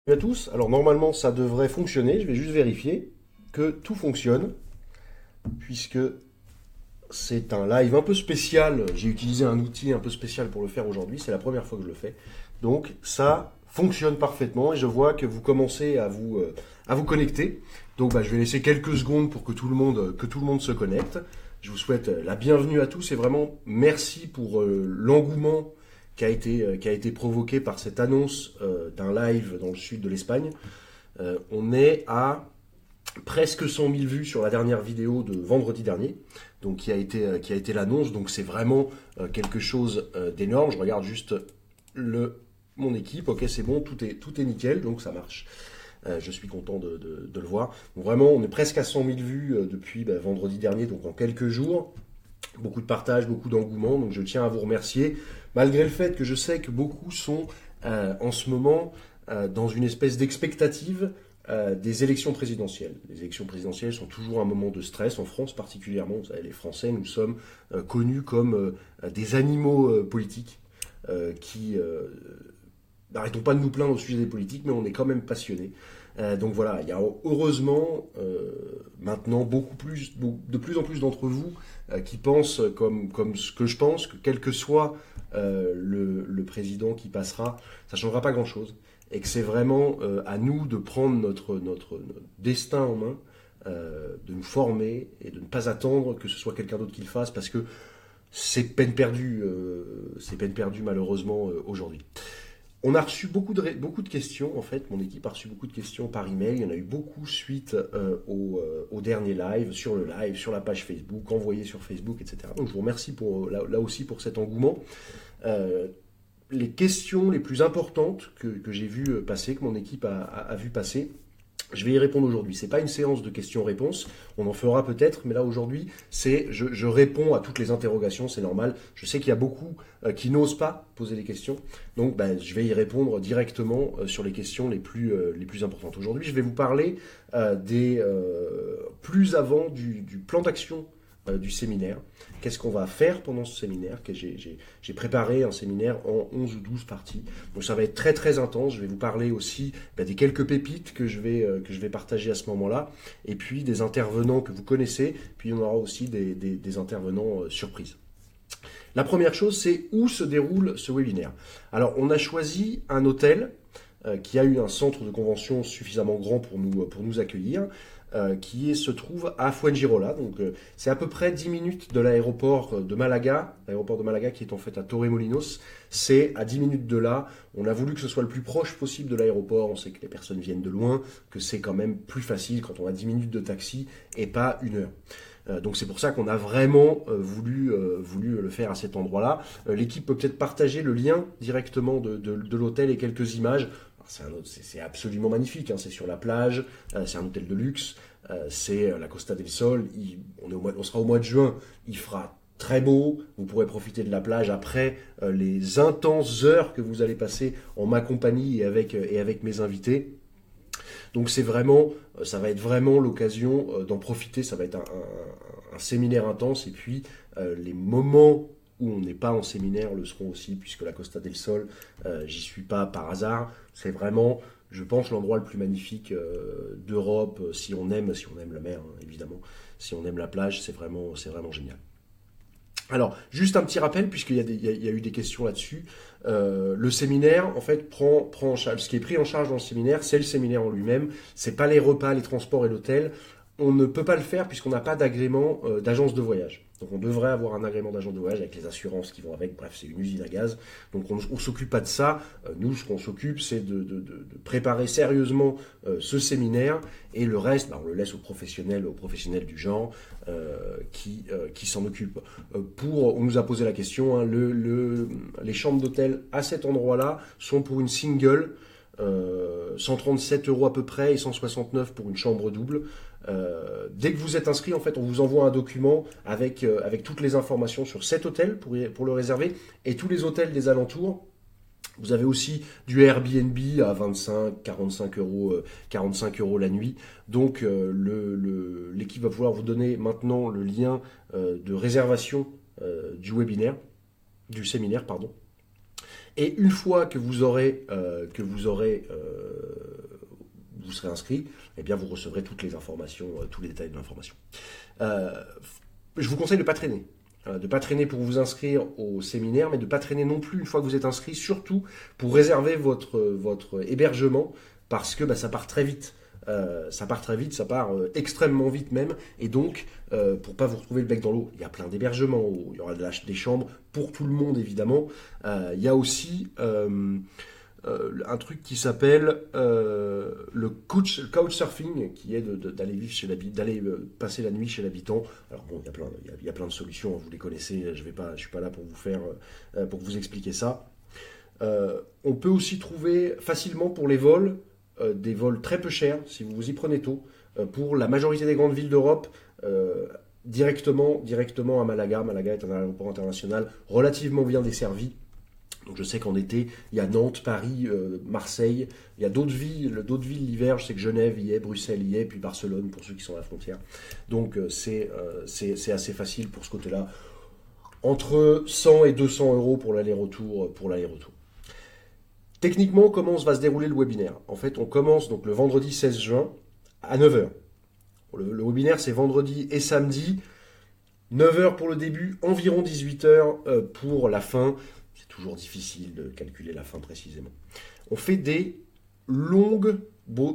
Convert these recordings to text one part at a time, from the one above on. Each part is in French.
Salut à tous, alors normalement ça devrait fonctionner, je vais juste vérifier que tout fonctionne, puisque c'est un live un peu spécial, j'ai utilisé un outil un peu spécial pour le faire aujourd'hui, c'est la première fois que je le fais, donc ça fonctionne parfaitement et je vois que vous commencez à vous connecter, donc je vais laisser quelques secondes pour que tout le monde se connecte. Je vous souhaite la bienvenue à tous et vraiment merci pour l'engouement qui a été provoqué par cette annonce d'un live dans le sud de l'Espagne. On est à presque 100 000 vues sur la dernière vidéo de vendredi dernier, donc qui a été l'annonce. Donc c'est vraiment quelque chose d'énorme. Je regarde juste mon équipe. Ok, c'est bon, tout est nickel, donc ça marche. Je suis content de le voir. Donc vraiment, on est presque à 100 000 vues depuis vendredi dernier, donc en quelques jours. Beaucoup de partage, beaucoup d'engouement, donc je tiens à vous remercier, malgré le fait que je sais que beaucoup sont en ce moment dans une espèce d'expectative des élections présidentielles. Les élections présidentielles sont toujours un moment de stress, en France particulièrement. Vous savez, les Français, nous sommes connus comme des animaux politiques qui n'arrêtons pas de nous plaindre au sujet des politiques, mais on est quand même passionnés. Donc voilà, il y a heureusement maintenant de plus en plus d'entre vous qui pensent comme ce que je pense, que quel que soit le président qui passera, ça ne changera pas grand-chose. Et que c'est vraiment à nous de prendre notre destin en main, de nous former et de ne pas attendre que ce soit quelqu'un d'autre qui le fasse, parce que c'est peine perdue malheureusement aujourd'hui. On a reçu beaucoup de questions, en fait. Mon équipe a reçu beaucoup de questions par email. Il y en a eu beaucoup suite au dernier live, sur la page Facebook, envoyé sur Facebook, etc. Donc je vous remercie là aussi pour cet engouement. Euh, les questions les plus importantes que j'ai vues passer, que mon équipe a vu passer, je vais y répondre aujourd'hui. C'est pas une séance de questions-réponses. On en fera peut-être, mais là aujourd'hui, je réponds à toutes les interrogations. C'est normal. Je sais qu'il y a beaucoup qui n'osent pas poser des questions, donc je vais y répondre directement sur les questions les plus importantes. Aujourd'hui, je vais vous parler plus avant du plan d'action du séminaire. Qu'est-ce qu'on va faire pendant ce séminaire? J'ai préparé un séminaire en 11 ou 12 parties. Donc ça va être très très intense. Je vais vous parler aussi des quelques pépites que je vais partager à ce moment-là. Et puis des intervenants que vous connaissez. Puis on aura aussi des intervenants surprises. La première chose, c'est où se déroule ce webinaire. Alors on a choisi un hôtel qui a eu un centre de convention suffisamment grand pour nous accueillir, se trouve à Fuengirola. Donc, c'est à peu près 10 minutes de l'aéroport de Malaga qui est en fait à Torremolinos. C'est à 10 minutes de là. On a voulu que ce soit le plus proche possible de l'aéroport. On sait que les personnes viennent de loin, que c'est quand même plus facile quand on a 10 minutes de taxi et pas une heure. Donc c'est pour ça qu'on a vraiment voulu le faire à cet endroit-là. L'équipe peut peut-être partager le lien directement de l'hôtel et quelques images. C'est absolument magnifique, hein. C'est sur la plage, c'est un hôtel de luxe, c'est la Costa del Sol, on sera au mois de juin, il fera très beau, vous pourrez profiter de la plage après les intenses heures que vous allez passer en ma compagnie et avec mes invités. Donc ça va être vraiment l'occasion d'en profiter, ça va être un séminaire intense, et puis les moments où on n'est pas en séminaire le seront aussi, puisque la Costa del Sol, j'y suis pas par hasard. C'est vraiment, je pense, l'endroit le plus magnifique d'Europe, si on aime la mer, hein, évidemment. Si on aime la plage, c'est vraiment génial. Alors, juste un petit rappel, puisqu'il y a eu des questions là-dessus. Le séminaire, en fait, prend en charge, ce qui est pris en charge dans le séminaire, c'est le séminaire en lui-même. C'est pas les repas, les transports et l'hôtel. On ne peut pas le faire puisqu'on n'a pas d'agrément d'agence de voyage. Donc on devrait avoir un agrément d'agence de voyage avec les assurances qui vont avec. Bref, c'est une usine à gaz. Donc on ne s'occupe pas de ça. Nous, ce qu'on s'occupe, c'est de préparer sérieusement ce séminaire. Et le reste, on le laisse aux professionnels du genre qui s'en occupent. On nous a posé la question, hein, les chambres d'hôtel à cet endroit-là sont pour une single, 137 € à peu près et 169 pour une chambre double. Dès que vous êtes inscrit, en fait, on vous envoie un document avec toutes les informations sur cet hôtel pour le réserver et tous les hôtels des alentours. Vous avez aussi du Airbnb à 25, 45 € la nuit. Donc l'équipe va pouvoir vous donner maintenant le lien de réservation du séminaire, pardon. Et une fois que vous aurez vous serez inscrit, eh bien vous recevrez toutes les informations, tous les détails de l'information. Je vous conseille de ne pas traîner. De ne pas traîner pour vous inscrire au séminaire, mais de ne pas traîner non plus une fois que vous êtes inscrit, surtout pour réserver votre hébergement, parce que ça part très vite. Ça part extrêmement vite même, et donc pour pas vous retrouver le bec dans l'eau, il y a plein d'hébergements, il y aura des chambres pour tout le monde évidemment. Il y a aussi un truc qui s'appelle le couchsurfing, qui est d'aller passer la nuit chez l'habitant. Alors bon, il y a plein de solutions, vous les connaissez, je suis pas là pour vous expliquer ça. On peut aussi trouver facilement pour les vols des vols très peu chers, si vous vous y prenez tôt, pour la majorité des grandes villes d'Europe, directement à Malaga. Malaga est un aéroport international relativement bien desservi. Donc je sais qu'en été, il y a Nantes, Paris, Marseille, il y a d'autres villes l'hiver, je sais que Genève y est, Bruxelles y est, puis Barcelone pour ceux qui sont à la frontière. Donc c'est assez facile pour ce côté-là. Entre 100 et 200 euros pour l'aller-retour. Techniquement, comment va se dérouler le webinaire? En fait, on commence donc le vendredi 16 juin à 9 h. Le webinaire, c'est vendredi et samedi. 9 h pour le début, environ 18 h pour la fin. C'est toujours difficile de calculer la fin précisément. On fait des longues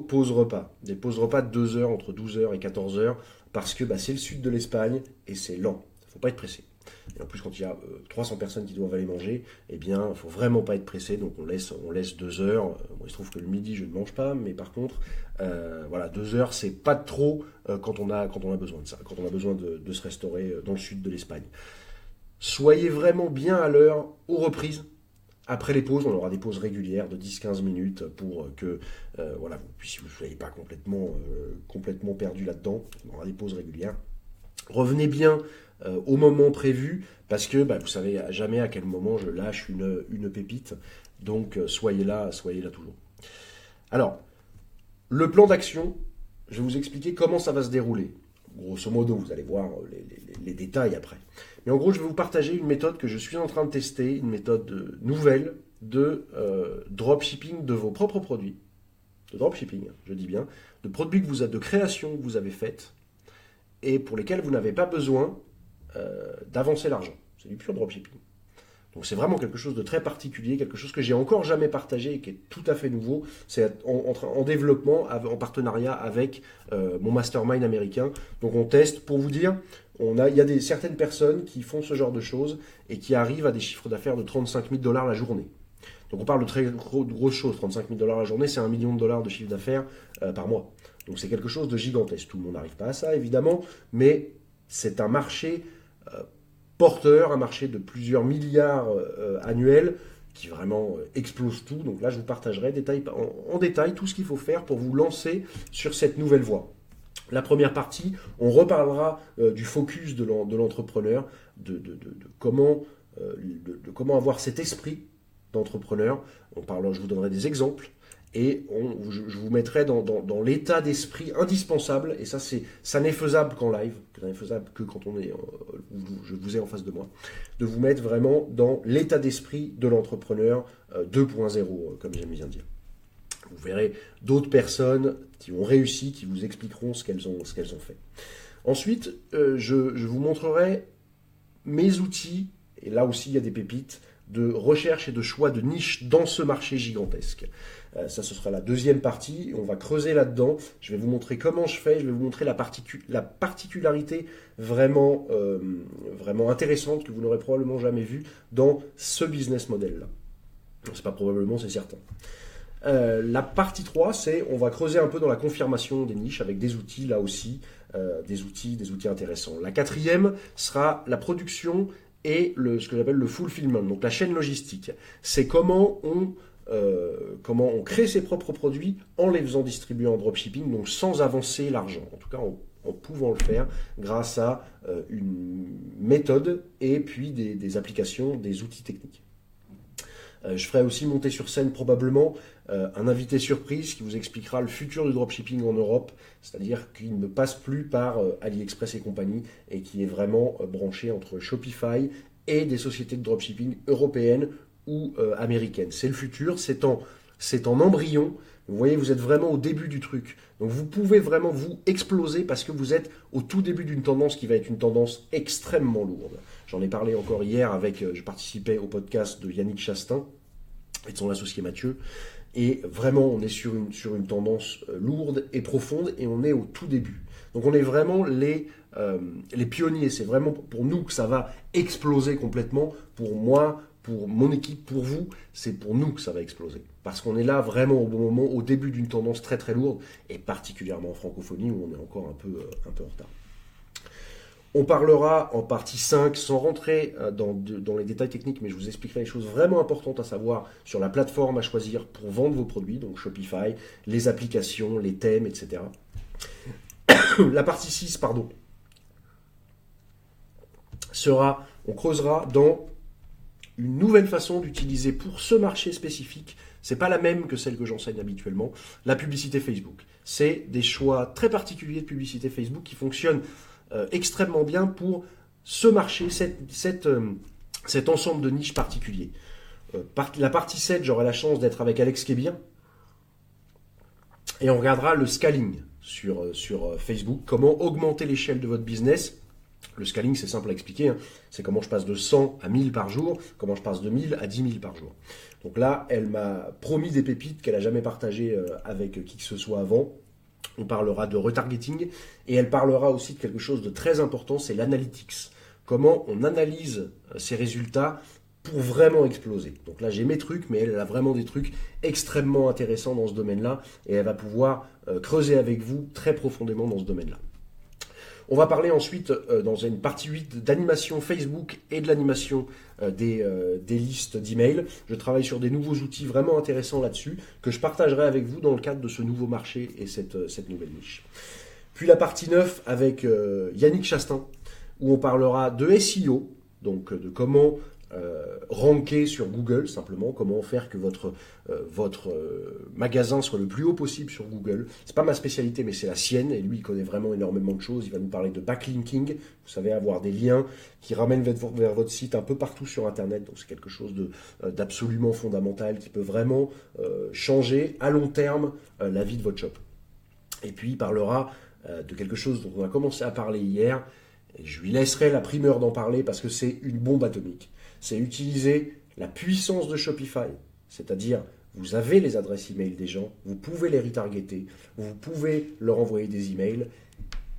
pauses repas. Des pauses repas de 2 heures, entre 12 h et 14 h, parce que c'est le sud de l'Espagne et c'est lent. Il ne faut pas être pressé. Et en plus, quand il y a 300 personnes qui doivent aller manger, eh bien, il ne faut vraiment pas être pressé. Donc, on laisse 2 heures. Bon, il se trouve que le midi, je ne mange pas. Mais par contre, 2 heures, c'est pas trop quand on a besoin de ça. Quand on a besoin de se restaurer dans le sud de l'Espagne. Soyez vraiment bien à l'heure aux reprises. Après les pauses, on aura des pauses régulières de 10-15 minutes pour que vous ne soyez pas complètement perdu là-dedans. On aura des pauses régulières. Revenez bien au moment prévu, parce que vous savez jamais à quel moment je lâche une pépite. Donc soyez là toujours. Alors, le plan d'action, je vais vous expliquer comment ça va se dérouler. Grosso modo, vous allez voir les détails après. Mais en gros, je vais vous partager une méthode que je suis en train de tester, une méthode nouvelle de dropshipping de vos propres produits. De dropshipping, je dis bien. De produits de création que vous avez faites et pour lesquels vous n'avez pas besoin d'avancer l'argent. C'est du pur dropshipping. Donc c'est vraiment quelque chose de très particulier, quelque chose que j'ai encore jamais partagé et qui est tout à fait nouveau. C'est en développement, en partenariat avec mon mastermind américain. Donc on teste, pour vous dire, il y a certaines personnes qui font ce genre de choses et qui arrivent à des chiffres d'affaires de 35 000 $ la journée. Donc on parle de très grosses choses. 35 000 $ la journée, c'est $1 million de chiffre d'affaires par mois. Donc c'est quelque chose de gigantesque. Tout le monde n'arrive pas à ça, évidemment, mais c'est un marché porteur, un marché de plusieurs milliards annuels qui vraiment explose tout. Donc là, je vous partagerai en détail tout ce qu'il faut faire pour vous lancer sur cette nouvelle voie. La première partie, on reparlera du focus de l'entrepreneur, de comment avoir cet esprit d'entrepreneur. Je vous donnerai des exemples. Et je vous mettrai dans l'état d'esprit indispensable, et ça n'est faisable qu'en live, ça n'est faisable que quand je vous ai en face de moi, de vous mettre vraiment dans l'état d'esprit de l'entrepreneur 2.0, comme j'aime bien dire. Vous verrez d'autres personnes qui ont réussi, qui vous expliqueront ce qu'elles ont fait. Ensuite, je vous montrerai mes outils, et là aussi il y a des pépites, de recherche et de choix de niche dans ce marché gigantesque. Ça, ce sera la deuxième partie. On va creuser là-dedans. Je vais vous montrer comment je fais. Je vais vous montrer la particularité vraiment intéressante que vous n'aurez probablement jamais vue dans ce business model-là. C'est pas probablement, c'est certain. La partie 3, on va creuser un peu dans la confirmation des niches avec des outils, là aussi, des outils intéressants. La quatrième sera la production et ce que j'appelle le fulfillment, donc la chaîne logistique. C'est comment on crée ses propres produits en les faisant distribuer en dropshipping, donc sans avancer l'argent. En tout cas, en pouvant le faire grâce à une méthode et puis des applications, des outils techniques. Je ferai aussi monter sur scène probablement un invité surprise qui vous expliquera le futur du dropshipping en Europe, c'est-à-dire qu'il ne passe plus par AliExpress et compagnie et qui est vraiment branché entre Shopify et des sociétés de dropshipping européennes ou américaines. C'est le futur, c'est en embryon, Vous voyez, vous êtes vraiment au début du truc. Donc vous pouvez vraiment vous exploser parce que vous êtes au tout début d'une tendance qui va être une tendance extrêmement lourde. J'en ai parlé encore hier je participais au podcast de Yannick Chastain et de son associé Mathieu. Et vraiment, on est sur une tendance lourde et profonde et on est au tout début. Donc on est vraiment les pionniers. C'est vraiment pour nous que ça va exploser complètement. Pour moi, pour mon équipe, pour vous, c'est pour nous que ça va exploser. Parce qu'on est là vraiment au bon moment, au début d'une tendance très très lourde, et particulièrement en francophonie où on est encore un peu en retard. On parlera en partie 5, sans rentrer dans les détails techniques, mais je vous expliquerai les choses vraiment importantes à savoir sur la plateforme à choisir pour vendre vos produits, donc Shopify, les applications, les thèmes, etc. La partie 6, on creusera dans une nouvelle façon d'utiliser pour ce marché spécifique, c'est pas la même que celle que j'enseigne habituellement, la publicité Facebook. C'est des choix très particuliers de publicité Facebook qui fonctionnent extrêmement bien pour ce marché, cet ensemble de niches particuliers. La partie 7, j'aurai la chance d'être avec Alex Kébir et on regardera le scaling sur Facebook, comment augmenter l'échelle de votre business. Le scaling, c'est simple à expliquer, hein. C'est comment je passe de 100 à 1000 par jour, comment je passe de 1000 à 10 000 par jour. Donc là, elle m'a promis des pépites qu'elle n'a jamais partagées avec qui que ce soit avant. On parlera de retargeting et elle parlera aussi de quelque chose de très important, c'est l'analytics. Comment on analyse ces résultats pour vraiment exploser. Donc là, j'ai mes trucs, mais elle a vraiment des trucs extrêmement intéressants dans ce domaine-là et elle va pouvoir creuser avec vous très profondément dans ce domaine-là. On va parler ensuite, dans une partie 8, d'animation Facebook et de l'animation des listes d'emails. Je travaille sur des nouveaux outils vraiment intéressants là-dessus, que je partagerai avec vous dans le cadre de ce nouveau marché et cette nouvelle niche. Puis la partie 9 avec Yannick Chastain, où on parlera de SEO, donc de comment ranker sur Google, simplement, comment faire que votre magasin soit le plus haut possible sur Google. C'est pas ma spécialité, mais c'est la sienne, et lui, il connaît vraiment énormément de choses. Il va nous parler de backlinking, vous savez, avoir des liens qui ramènent vers votre site un peu partout sur Internet, donc c'est quelque chose d'absolument fondamental qui peut vraiment changer à long terme la vie de votre shop. Et puis, il parlera de quelque chose dont on a commencé à parler hier, et je lui laisserai la primeur d'en parler parce que c'est une bombe atomique. C'est utiliser la puissance de Shopify, c'est-à-dire vous avez les adresses email des gens, vous pouvez les retargeter, vous pouvez leur envoyer des emails,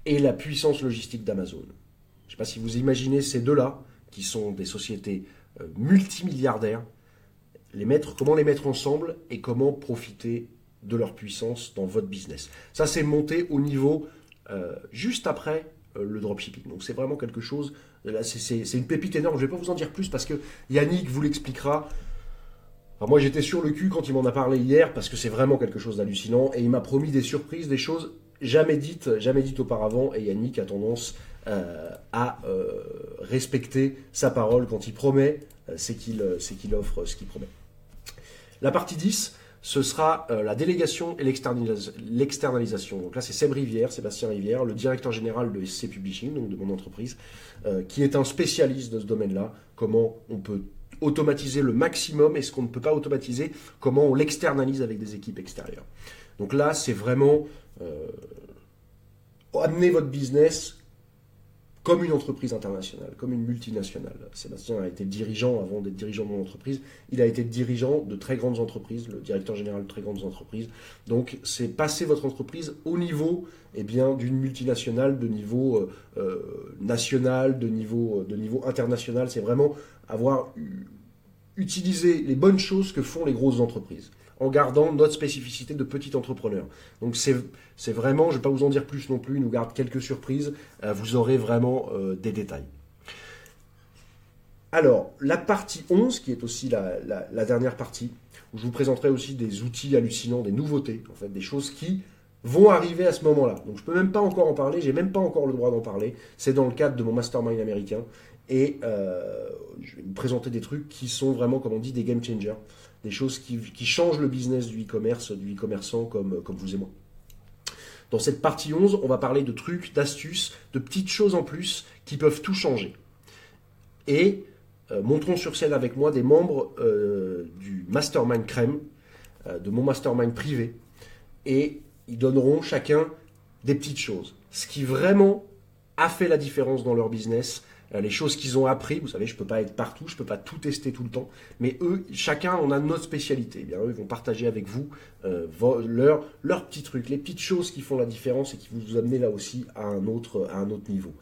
et la puissance logistique d'Amazon. Je ne sais pas si vous imaginez ces deux-là, qui sont des sociétés multimilliardaires, comment les mettre ensemble et comment profiter de leur puissance dans votre business. Ça, c'est monté au niveau juste après le dropshipping. Donc c'est vraiment quelque chose, là c'est une pépite énorme, je ne vais pas vous en dire plus parce que Yannick vous l'expliquera. Alors moi j'étais sur le cul quand il m'en a parlé hier parce que c'est vraiment quelque chose d'hallucinant et il m'a promis des surprises, des choses jamais dites auparavant et Yannick a tendance à respecter sa parole quand il promet, c'est qu'il offre ce qu'il promet. La partie 10, ce sera la délégation et l'externalisation. Donc là, c'est Sébastien Rivière, le directeur général de SC Publishing, donc de mon entreprise, qui est un spécialiste de ce domaine-là. Comment on peut automatiser le maximum et ce qu'on ne peut pas automatiser, comment on l'externalise avec des équipes extérieures. Donc là, c'est vraiment amener votre business comme une entreprise internationale, comme une multinationale. Sébastien a été dirigeant, avant d'être dirigeant de mon entreprise, il a été dirigeant de très grandes entreprises, le directeur général de très grandes entreprises. Donc, c'est passer votre entreprise au niveau d'une multinationale, de niveau national, de niveau international. C'est vraiment avoir utilisé les bonnes choses que font les grosses entreprises, en gardant notre spécificité de petit entrepreneur. Donc c'est vraiment, je ne vais pas vous en dire plus non plus, il nous garde quelques surprises, vous aurez vraiment des détails. Alors, la partie 11, qui est aussi la dernière partie, où je vous présenterai aussi des outils hallucinants, des nouveautés, en fait, des choses qui vont arriver à ce moment-là. Donc je ne peux même pas encore en parler, j'ai même pas encore le droit d'en parler, c'est dans le cadre de mon mastermind américain, et je vais vous présenter des trucs qui sont vraiment, comme on dit, des game changers, des choses qui changent le business du e-commerce, du e-commerçant comme vous et moi. Dans cette partie 11, on va parler de trucs, d'astuces, de petites choses en plus qui peuvent tout changer. Et montrons sur scène avec moi des membres du Mastermind Crème, de mon mastermind privé, et ils donneront chacun des petites choses. Ce qui vraiment a fait la différence dans leur business, les choses qu'ils ont appris, vous savez, je ne peux pas être partout, je ne peux pas tout tester tout le temps, mais eux, chacun, on a notre spécialité. Eh bien, eux, ils vont partager avec vous leurs petits trucs, les petites choses qui font la différence et qui vous amènent là aussi à un autre niveau.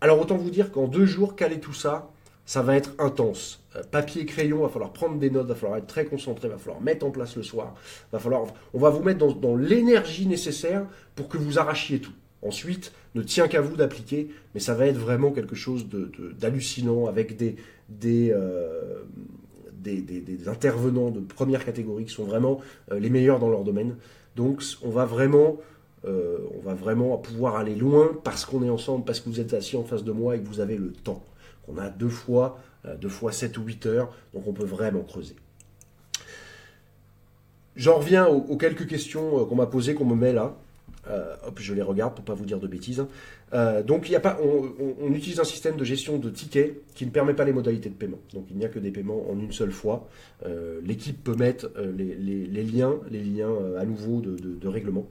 Alors, autant vous dire qu'en 2 jours, caler tout ça, ça va être intense. Papier, crayon, va falloir prendre des notes, va falloir être très concentré, va falloir mettre en place le soir, on va vous mettre dans l'énergie nécessaire pour que vous arrachiez tout. Ensuite, ne tient qu'à vous d'appliquer, mais ça va être vraiment quelque chose d'hallucinant avec des intervenants de première catégorie qui sont vraiment les meilleurs dans leur domaine. Donc, on va vraiment pouvoir aller loin parce qu'on est ensemble, parce que vous êtes assis en face de moi et que vous avez le temps. On a 2 fois 7 ou 8 heures, donc on peut vraiment creuser. J'en reviens aux quelques questions qu'on m'a posées, qu'on me met là. Je les regarde pour ne pas vous dire de bêtises. Donc on utilise un système de gestion de tickets qui ne permet pas les modalités de paiement. Donc il n'y a que des paiements en une seule fois. L'équipe peut mettre les liens à nouveau de règlement.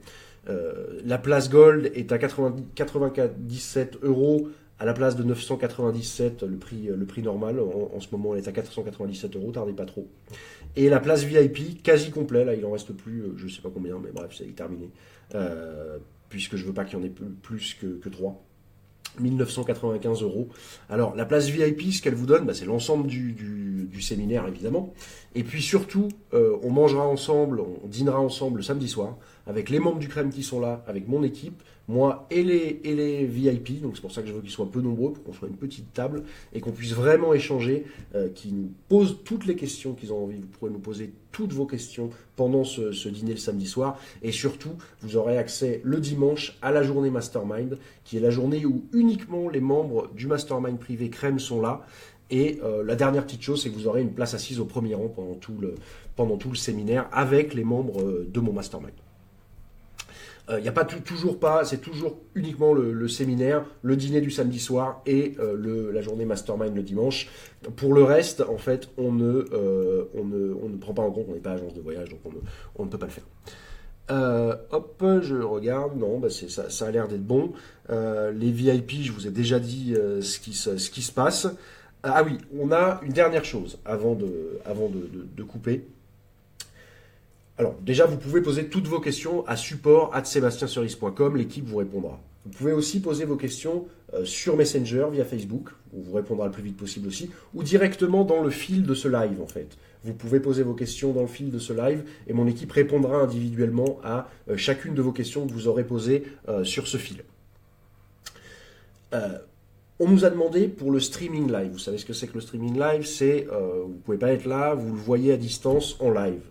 La place Gold est à 97 € à la place de 997, le prix normal. En ce moment, elle est à 497 €, tardez pas trop. Et la place VIP, quasi complet, là il en reste plus, je ne sais pas combien, mais bref, c'est terminé. Puisque je veux pas qu'il y en ait plus que 3. 1995 €. Alors, la place VIP, ce qu'elle vous donne, c'est l'ensemble du séminaire, évidemment. Et puis surtout, on mangera ensemble, on dînera ensemble le samedi soir, avec les membres du Crème qui sont là, avec mon équipe, moi et les VIP. Donc c'est pour ça que je veux qu'ils soient peu nombreux, pour qu'on soit une petite table, et qu'on puisse vraiment échanger, qu'ils nous posent toutes les questions qu'ils ont envie. Vous pourrez nous poser toutes vos questions pendant ce dîner le samedi soir. Et surtout, vous aurez accès le dimanche à la journée Mastermind, qui est la journée où uniquement les membres du Mastermind privé Crème sont là. Et la dernière petite chose, c'est que vous aurez une place assise au premier rang pendant tout le séminaire avec les membres de mon Mastermind. Il n'y a toujours pas, c'est toujours uniquement le séminaire, le dîner du samedi soir et la journée Mastermind le dimanche. Pour le reste, en fait, on ne prend pas en compte, on n'est pas agence de voyage, donc on ne peut pas le faire. Je regarde, non, ça a l'air d'être bon. Les VIP, je vous ai déjà dit ce qui se passe. Ah oui, on a une dernière chose avant de couper. Alors, déjà, vous pouvez poser toutes vos questions à support@sebastienceris.com, l'équipe vous répondra. Vous pouvez aussi poser vos questions sur Messenger, via Facebook, on vous répondra le plus vite possible aussi, ou directement dans le fil de ce live, en fait. Vous pouvez poser vos questions dans le fil de ce live, et mon équipe répondra individuellement à chacune de vos questions que vous aurez posées sur ce fil. On nous a demandé pour le streaming live. Vous savez ce que c'est que le streaming live? C'est, vous ne pouvez pas être là, vous le voyez à distance en live.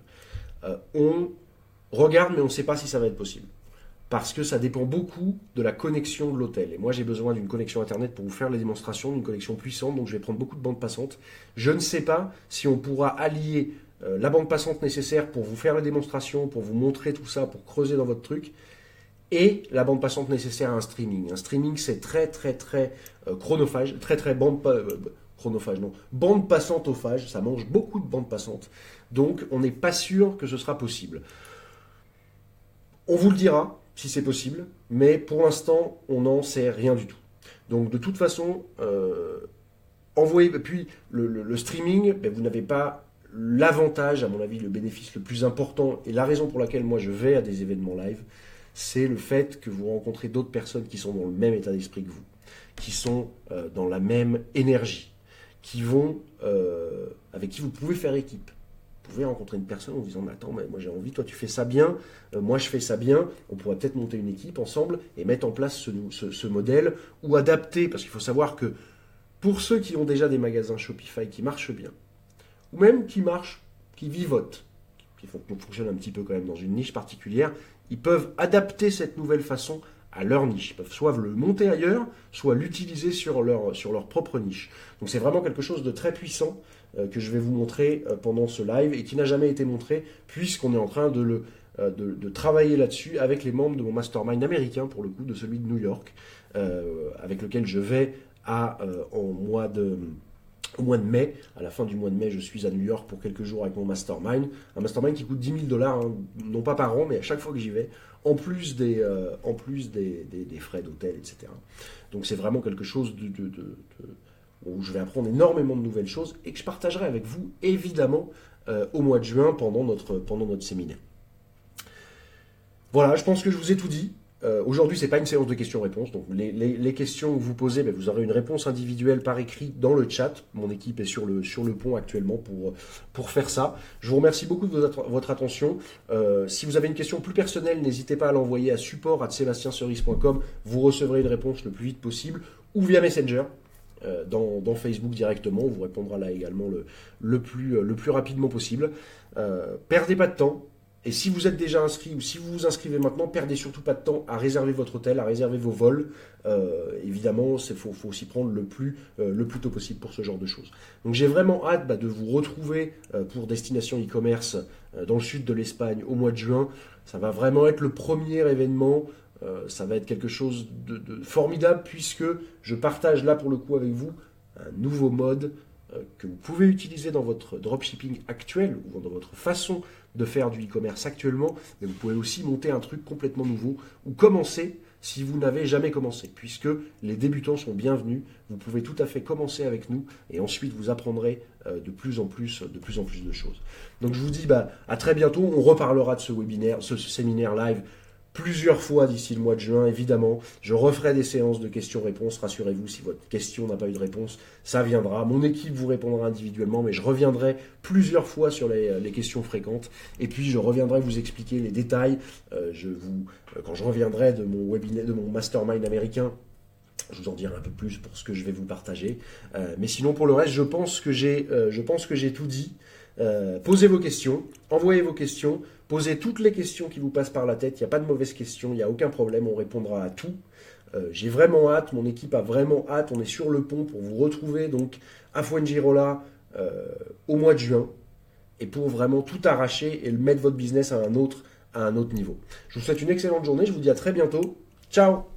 On regarde, mais on ne sait pas si ça va être possible. Parce que ça dépend beaucoup de la connexion de l'hôtel. Et moi, j'ai besoin d'une connexion Internet pour vous faire les démonstrations, d'une connexion puissante, donc je vais prendre beaucoup de bandes passantes. Je ne sais pas si on pourra allier la bande passante nécessaire pour vous faire les démonstrations, pour vous montrer tout ça, pour creuser dans votre truc, et la bande passante nécessaire à un streaming. Un streaming, c'est très chronophage, bande passantophage, ça mange beaucoup de bandes passantes. Donc, on n'est pas sûr que ce sera possible. On vous le dira si c'est possible, mais pour l'instant, on n'en sait rien du tout. Donc, de toute façon, envoyez. Puis, le streaming, vous n'avez pas l'avantage, à mon avis, le bénéfice le plus important, et la raison pour laquelle moi je vais à des événements live, c'est le fait que vous rencontrez d'autres personnes qui sont dans le même état d'esprit que vous, qui sont dans la même énergie, avec qui vous pouvez faire équipe. Vous pouvez rencontrer une personne en vous disant « Attends, moi j'ai envie, toi tu fais ça bien, moi je fais ça bien, on pourrait peut-être monter une équipe ensemble et mettre en place ce modèle ou adapter, parce qu'il faut savoir que pour ceux qui ont déjà des magasins Shopify qui marchent bien, ou même qui vivotent, qui fonctionnent un petit peu quand même dans une niche particulière, ils peuvent adapter cette nouvelle façon à leur niche. Ils peuvent soit le monter ailleurs, soit l'utiliser sur leur propre niche. Donc c'est vraiment quelque chose de très puissant que je vais vous montrer pendant ce live et qui n'a jamais été montré puisqu'on est en train de travailler là-dessus avec les membres de mon mastermind américain, pour le coup, de celui de New York, avec lequel je vais en mois au mois de mai. À la fin du mois de mai, je suis à New York pour quelques jours avec mon mastermind. Un mastermind qui coûte 10 000 $, hein, non pas par an, mais à chaque fois que j'y vais, en plus des frais d'hôtel, etc. Donc c'est vraiment quelque chose où je vais apprendre énormément de nouvelles choses et que je partagerai avec vous, évidemment, au mois de juin pendant notre séminaire. Voilà, je pense que je vous ai tout dit. Aujourd'hui, ce n'est pas une séance de questions-réponses. Donc, les questions que vous posez, vous aurez une réponse individuelle par écrit dans le chat. Mon équipe est sur le pont actuellement pour faire ça. Je vous remercie beaucoup de votre attention. Si vous avez une question plus personnelle, n'hésitez pas à l'envoyer à support@sebastienceris.com. Vous recevrez une réponse le plus vite possible ou via Messenger. Dans Facebook directement, on vous répondra là également le plus rapidement possible. Perdez pas de temps. Et si vous êtes déjà inscrit ou si vous vous inscrivez maintenant, perdez surtout pas de temps à réserver votre hôtel, à réserver vos vols. Évidemment, il faut aussi prendre le plus tôt possible pour ce genre de choses. Donc j'ai vraiment hâte de vous retrouver pour Destination e-commerce dans le sud de l'Espagne au mois de juin. Ça va vraiment être le premier événement. Ça va être quelque chose de formidable puisque je partage là pour le coup avec vous un nouveau mode que vous pouvez utiliser dans votre dropshipping actuel ou dans votre façon de faire du e-commerce actuellement, mais vous pouvez aussi monter un truc complètement nouveau ou commencer si vous n'avez jamais commencé, puisque les débutants sont bienvenus. Vous pouvez tout à fait commencer avec nous et ensuite vous apprendrez de plus en plus de choses. Donc je vous dis à très bientôt. On reparlera de ce webinaire, ce séminaire live plusieurs fois d'ici le mois de juin, évidemment. Je referai des séances de questions-réponses. Rassurez-vous, si votre question n'a pas eu de réponse, ça viendra. Mon équipe vous répondra individuellement, mais je reviendrai plusieurs fois sur les questions fréquentes. Et puis, je reviendrai vous expliquer les détails. Quand je reviendrai de mon webinaire, de mon mastermind américain, je vous en dirai un peu plus pour ce que je vais vous partager. Mais sinon, pour le reste, je pense que j'ai tout dit. Posez vos questions, envoyez vos questions, posez toutes les questions qui vous passent par la tête. Il n'y a pas de mauvaises questions, il n'y a aucun problème, on répondra à tout. J'ai vraiment hâte, mon équipe a vraiment hâte. On est sur le pont pour vous retrouver donc à Fuengirola au mois de juin et pour vraiment tout arracher et mettre votre business à un autre niveau. Je vous souhaite une excellente journée, je vous dis à très bientôt. Ciao!